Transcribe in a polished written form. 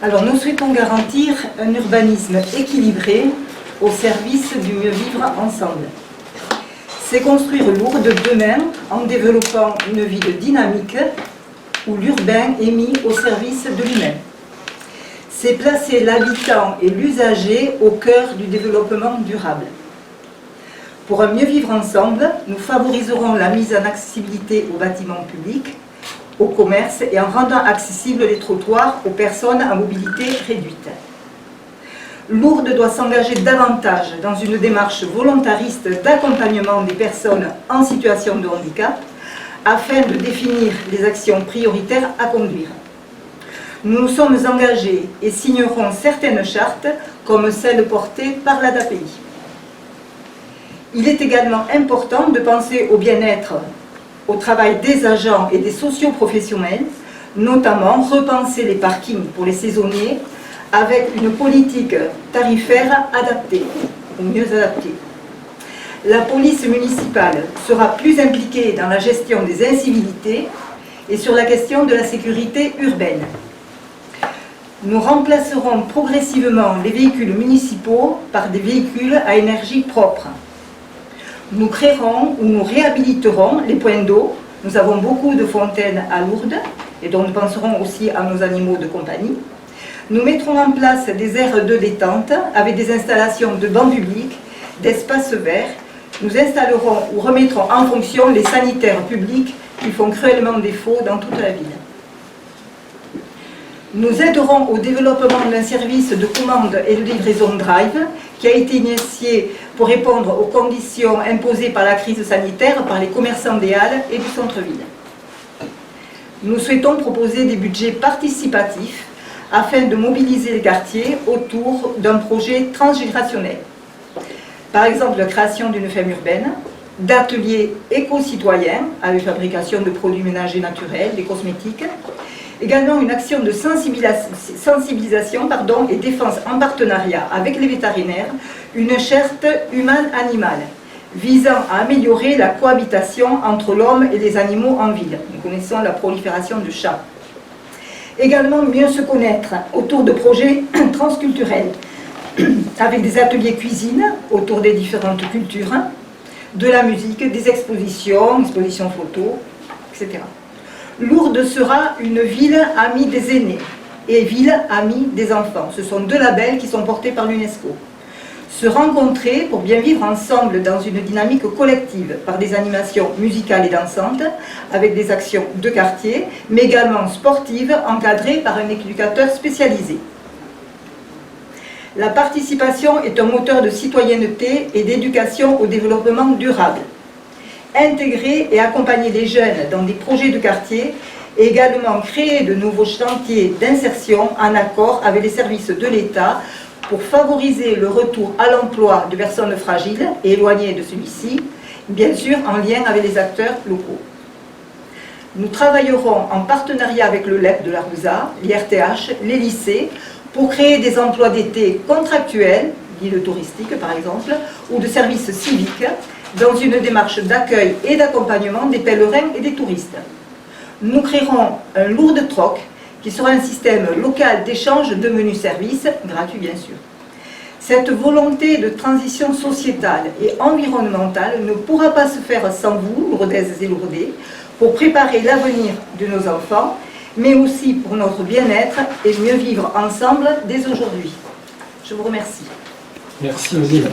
Alors, nous souhaitons garantir un urbanisme équilibré au service du mieux vivre ensemble. C'est construire Lourdes demain en développant une ville dynamique où l'urbain est mis au service de l'humain. C'est placer l'habitant et l'usager au cœur du développement durable. Pour un mieux vivre ensemble, nous favoriserons la mise en accessibilité aux bâtiments publics, au commerce et en rendant accessibles les trottoirs aux personnes à mobilité réduite. Lourdes doit s'engager davantage dans une démarche volontariste d'accompagnement des personnes en situation de handicap afin de définir les actions prioritaires à conduire. Nous nous sommes engagés et signerons certaines chartes comme celle portée par l'ADAPI. Il est également important de penser au bien-être, au travail des agents et des socioprofessionnels, notamment repenser les parkings pour les saisonniers avec une politique tarifaire adaptée, ou mieux adaptée. La police municipale sera plus impliquée dans la gestion des incivilités et sur la question de la sécurité urbaine. Nous remplacerons progressivement les véhicules municipaux par des véhicules à énergie propre. Nous créerons ou nous réhabiliterons les points d'eau. Nous avons beaucoup de fontaines à Lourdes et donc nous penserons aussi à nos animaux de compagnie. Nous mettrons en place des aires de détente avec des installations de bancs publics, d'espaces verts. Nous installerons ou remettrons en fonction les sanitaires publics qui font cruellement défaut dans toute la ville. Nous aiderons au développement d'un service de commande et de livraison Drive qui a été initié pour répondre aux conditions imposées par la crise sanitaire par les commerçants des Halles et du centre-ville. Nous souhaitons proposer des budgets participatifs afin de mobiliser les quartiers autour d'un projet transgénérationnel. Par exemple, la création d'une ferme urbaine, d'ateliers éco-citoyens avec fabrication de produits ménagers naturels, des cosmétiques, également une action de sensibilisation et défense en partenariat avec les vétérinaires, une charte humaine-animale visant à améliorer la cohabitation entre l'homme et les animaux en ville. Nous connaissons la prolifération de chats. Également mieux se connaître autour de projets transculturels avec des ateliers cuisine autour des différentes cultures, de la musique, des expositions photos, etc. Lourdes sera une ville amie des aînés et ville amie des enfants. Ce sont deux labels qui sont portés par l'UNESCO. Se rencontrer pour bien vivre ensemble dans une dynamique collective par des animations musicales et dansantes avec des actions de quartier, mais également sportives encadrées par un éducateur spécialisé. La participation est un moteur de citoyenneté et d'éducation au développement durable. Intégrer et accompagner les jeunes dans des projets de quartier et également créer de nouveaux chantiers d'insertion en accord avec les services de l'État pour favoriser le retour à l'emploi de personnes fragiles et éloignées de celui-ci, bien sûr en lien avec les acteurs locaux. Nous travaillerons en partenariat avec le LEP de l'Arouza, l'IRTH, les lycées, pour créer des emplois d'été contractuels, guides touristiques par exemple, ou de services civiques, dans une démarche d'accueil et d'accompagnement des pèlerins et des touristes. Nous créerons un Lourdes Troc, qui sera un système local d'échange de menus services, gratuit bien sûr. Cette volonté de transition sociétale et environnementale ne pourra pas se faire sans vous, Lourdaises et Lourdais, pour préparer l'avenir de nos enfants, mais aussi pour notre bien-être et mieux vivre ensemble dès aujourd'hui. Je vous remercie. Merci Odile.